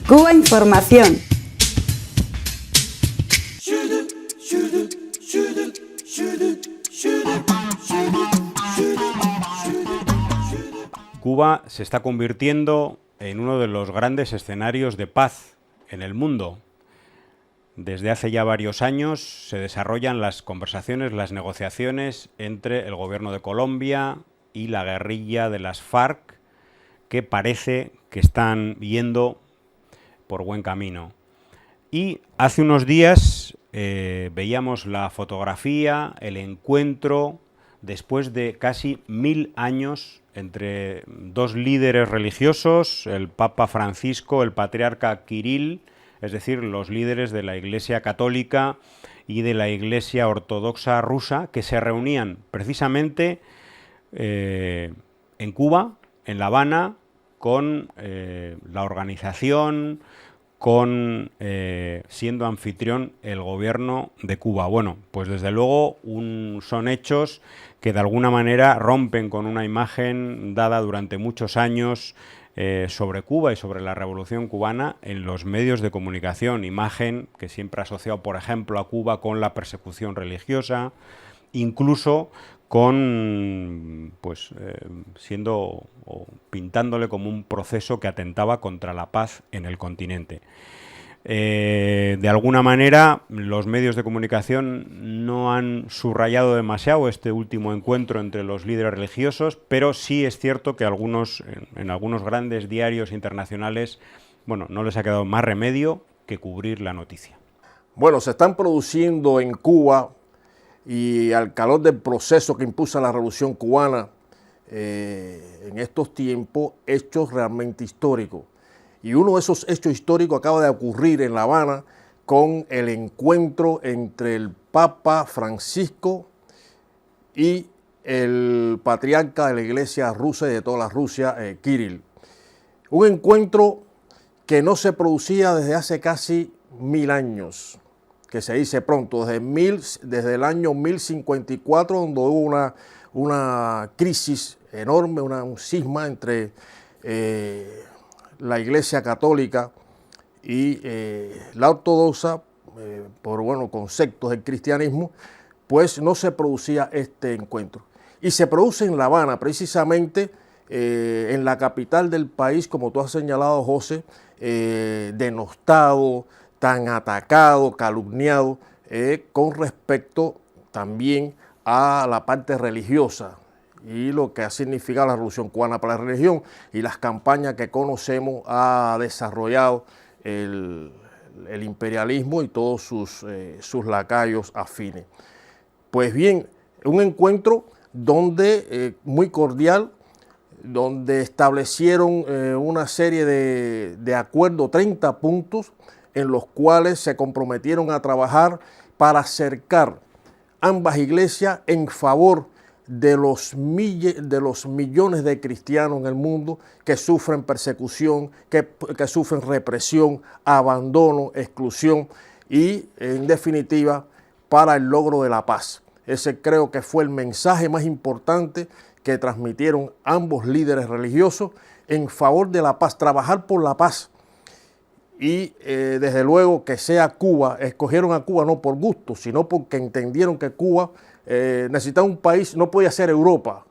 Cuba Información. Cuba se está convirtiendo en uno de los grandes escenarios de paz en el mundo. Desde hace ya varios años se desarrollan las conversaciones, las negociaciones entre el gobierno de Colombia y la guerrilla de las FARC, que parece que están yendo por buen camino. Y hace unos días veíamos la fotografía, el encuentro, después de casi 1000 años, entre dos líderes religiosos, el Papa Francisco, el Patriarca Kirill, es decir, los líderes de la Iglesia Católica y de la Iglesia Ortodoxa rusa, que se reunían precisamente en Cuba, en La Habana, con la organización, con siendo anfitrión el gobierno de Cuba. Bueno, pues desde luego son hechos que de alguna manera rompen con una imagen dada durante muchos años sobre Cuba y sobre la Revolución Cubana en los medios de comunicación, imagen que siempre ha asociado, por ejemplo, a Cuba con la persecución religiosa, incluso con siendo o pintándole como un proceso que atentaba contra la paz en el continente. De alguna manera, los medios de comunicación no han subrayado demasiado este último encuentro entre los líderes religiosos, pero sí es cierto que en algunos grandes diarios internacionales, bueno, no les ha quedado más remedio que cubrir la noticia. Bueno, se están produciendo en Cuba y al calor del proceso que impulsa la Revolución Cubana en estos tiempos, hechos realmente históricos. Y uno de esos hechos históricos acaba de ocurrir en La Habana con el encuentro entre el Papa Francisco y el patriarca de la Iglesia rusa y de toda la Rusia, Kirill. Un encuentro que no se producía desde hace casi 1000 años, que se dice pronto, desde el año 1054, donde hubo una crisis enorme, un cisma entre la Iglesia Católica y la Ortodoxa, por conceptos del cristianismo, pues no se producía este encuentro. Y se produce en La Habana, precisamente en la capital del país, como tú has señalado, José, denostado, tan atacado, calumniado, con respecto también a la parte religiosa y lo que ha significado la Revolución Cubana para la religión y las campañas que conocemos ha desarrollado el imperialismo y todos sus lacayos afines. Pues bien, un encuentro muy cordial, donde establecieron una serie de acuerdos, 30 puntos, en los cuales se comprometieron a trabajar para acercar ambas iglesias en favor de los millones de cristianos en el mundo que sufren persecución, que sufren represión, abandono, exclusión y, en definitiva, para el logro de la paz. Ese creo que fue el mensaje más importante que transmitieron ambos líderes religiosos en favor de la paz, trabajar por la paz. Y desde luego que sea Cuba, escogieron a Cuba no por gusto, sino porque entendieron que Cuba necesitaba un país, no podía ser Europa,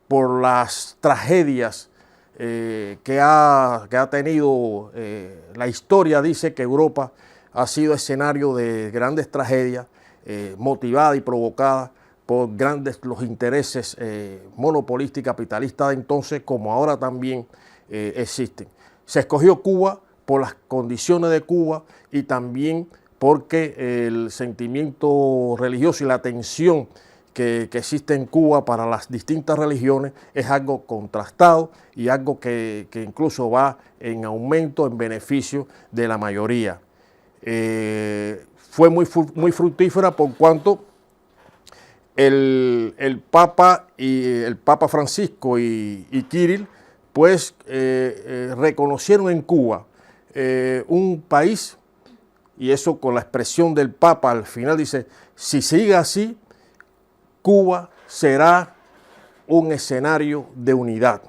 por las tragedias que ha tenido. La historia dice que Europa ha sido escenario de grandes tragedias, motivada y provocada por los intereses monopolistas y capitalistas de entonces, como ahora también existen. Se escogió Cuba por las condiciones de Cuba y también porque el sentimiento religioso y la tensión que existe en Cuba para las distintas religiones es algo contrastado y algo que incluso va en aumento en beneficio de la mayoría. Fue muy fructífera por cuanto el Papa Francisco y Kirill pues reconocieron en Cuba un país, y eso con la expresión del Papa al final dice: si sigue así, Cuba será un escenario de unidad.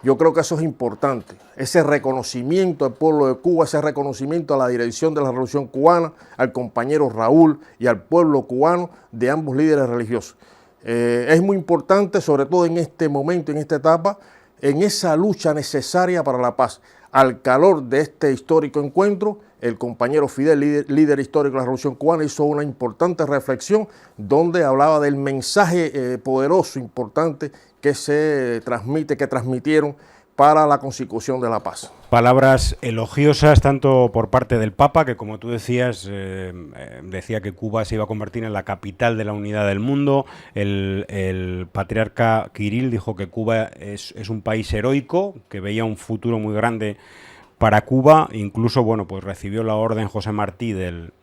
Yo creo que eso es importante, ese reconocimiento al pueblo de Cuba, ese reconocimiento a la dirección de la Revolución Cubana, al compañero Raúl y al pueblo cubano de ambos líderes religiosos. Es muy importante, sobre todo en este momento, en esta etapa, en esa lucha necesaria para la paz. Al calor de este histórico encuentro, el compañero Fidel, líder histórico de la Revolución Cubana, hizo una importante reflexión donde hablaba del mensaje poderoso, importante, que se transmite, que transmitieron para la consecución de la paz. Palabras elogiosas tanto por parte del Papa, que como tú decías, decía que Cuba se iba a convertir en la capital de la unidad del mundo. El patriarca Kirill dijo que Cuba es un país heroico, que veía un futuro muy grande para Cuba. Incluso, bueno, pues recibió la orden José Martí del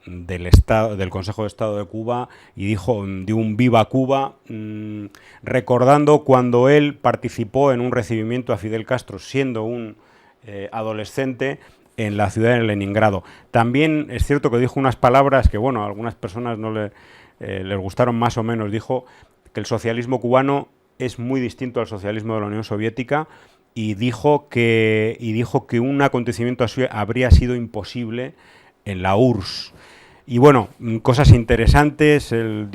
Consejo de Estado de Cuba y dio un viva Cuba, recordando cuando él participó en un recibimiento a Fidel Castro siendo un adolescente en la ciudad de Leningrado. También es cierto que dijo unas palabras que, bueno, a algunas personas no les gustaron más o menos. Dijo que el socialismo cubano es muy distinto al socialismo de la Unión Soviética, y dijo que un acontecimiento así habría sido imposible en la URSS. Y bueno, cosas interesantes. Él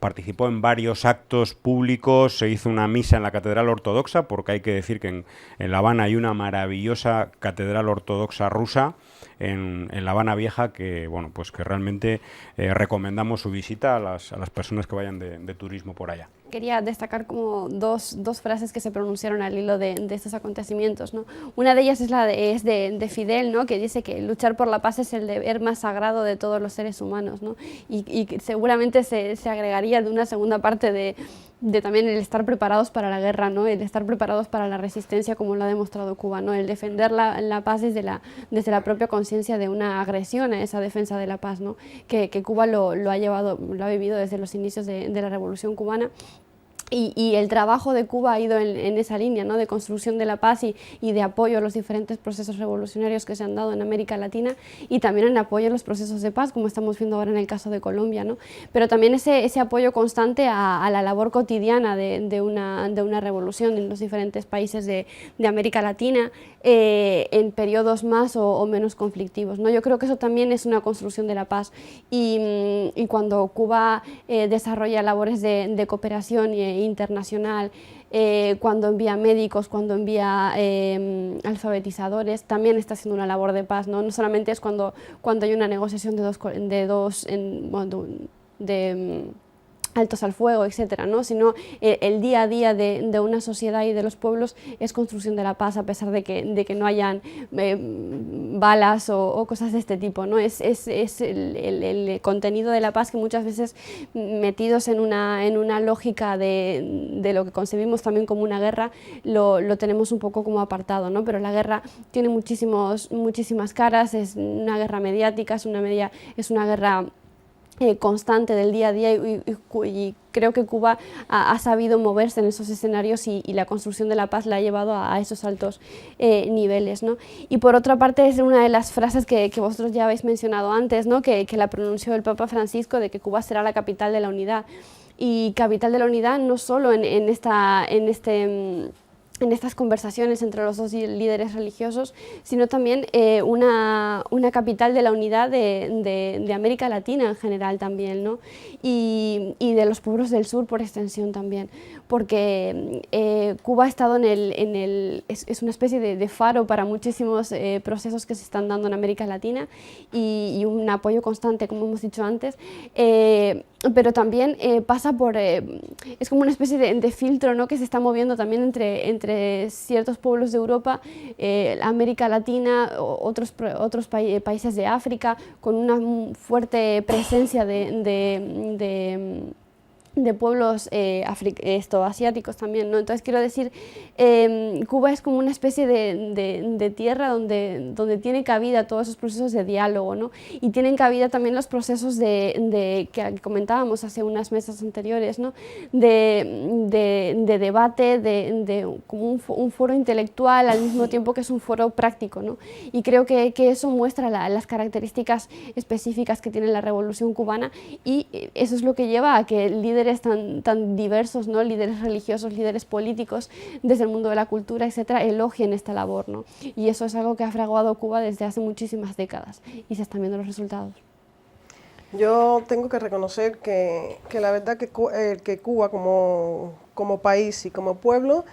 participó en varios actos públicos, se hizo una misa en la Catedral Ortodoxa, porque hay que decir que en La Habana hay una maravillosa Catedral Ortodoxa rusa, en La Habana Vieja, que bueno, pues que realmente recomendamos su visita a las personas que vayan de turismo por allá. Quería destacar como dos frases que se pronunciaron al hilo de estos acontecimientos, ¿no? Una de ellas es de Fidel, ¿no? Que dice que luchar por la paz es el deber más sagrado de todos los seres humanos, ¿no? Y seguramente se agregaría de una segunda parte de también el estar preparados para la guerra, ¿no? El estar preparados para la resistencia, como lo ha demostrado Cuba, ¿no? El defender la paz desde la propia conciencia de una agresión a esa defensa de la paz, ¿no? Que Cuba lo ha vivido desde los inicios de la Revolución Cubana. Y el trabajo de Cuba ha ido en esa línea, ¿no? De construcción de la paz y de apoyo a los diferentes procesos revolucionarios que se han dado en América Latina, y también en apoyo a los procesos de paz, como estamos viendo ahora en el caso de Colombia, ¿no? Pero también ese apoyo constante a la labor cotidiana de una revolución en los diferentes países de América Latina, en periodos más o menos conflictivos, ¿no? Yo creo que eso también es una construcción de la paz, y cuando Cuba desarrolla labores de cooperación internacional, cuando envía médicos, cuando envía alfabetizadores, también está haciendo una labor de paz, ¿no? No solamente es cuando hay una negociación de altos al fuego, etcétera, ¿no? Sino el día a día de una sociedad y de los pueblos es construcción de la paz, a pesar de que no hayan balas o cosas de este tipo, ¿no? Es el contenido de la paz, que muchas veces, metidos en una lógica de lo que concebimos también como una guerra, lo tenemos un poco como apartado, ¿no? Pero la guerra tiene muchísimas caras, es una guerra mediática, es una guerra constante del día a día, y creo que Cuba ha sabido moverse en esos escenarios, y la construcción de la paz la ha llevado a esos altos niveles, ¿no? Y por otra parte, es una de las frases que vosotros ya habéis mencionado antes, ¿no? Que la pronunció el Papa Francisco, de que Cuba será la capital de la unidad, y capital de la unidad no solo en estas conversaciones entre los dos líderes religiosos, sino también una capital de la unidad de América Latina en general también, ¿no? Y de los pueblos del sur por extensión también, porque Cuba ha estado es una especie de faro para muchísimos procesos que se están dando en América Latina, y un apoyo constante, como hemos dicho antes, pero también pasa por, es como una especie de filtro, ¿no? Que se está moviendo también entre ciertos pueblos de Europa, América Latina, otros países de África, con una fuerte presencia de pueblos asiáticos también, ¿no? Entonces quiero decir, Cuba es como una especie de tierra donde tiene cabida todos esos procesos de diálogo, ¿no? Y tienen cabida también los procesos que comentábamos hace unas mesas anteriores, ¿no? De debate, como un foro intelectual al mismo tiempo que es un foro práctico, ¿no? Y creo que eso muestra las características específicas que tiene la Revolución Cubana, y eso es lo que lleva a que líderes líderes tan diversos, ¿no? Líderes religiosos, líderes políticos, desde el mundo de la cultura, etcétera, elogien esta labor, ¿no? Y eso es algo que ha fraguado Cuba desde hace muchísimas décadas y se están viendo los resultados. Yo tengo que reconocer que la verdad que Cuba como país y como pueblo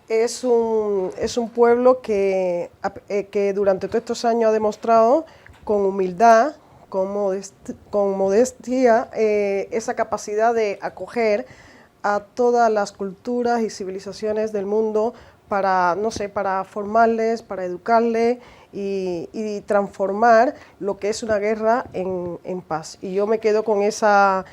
es un pueblo que durante todos estos años ha demostrado con humildad, con modestia, esa capacidad de acoger a todas las culturas y civilizaciones del mundo para, no sé, para formarles, para educarles y transformar lo que es una guerra en paz. Y yo me quedo con ese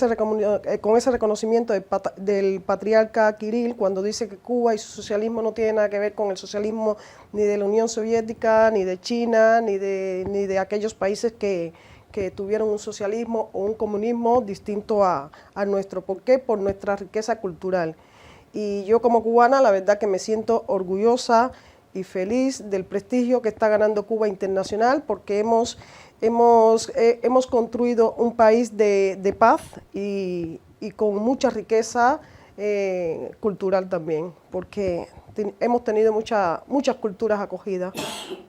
reconocimiento del patriarca Kirill cuando dice que Cuba y su socialismo no tiene nada que ver con el socialismo ni de la Unión Soviética, ni de China, ni de aquellos países que tuvieron un socialismo o un comunismo distinto a nuestro. ¿Por qué? Por nuestra riqueza cultural. Y yo como cubana, la verdad que me siento orgullosa y feliz del prestigio que está ganando Cuba internacional, porque hemos construido un país de paz y con mucha riqueza cultural también, porque hemos tenido muchas culturas acogidas.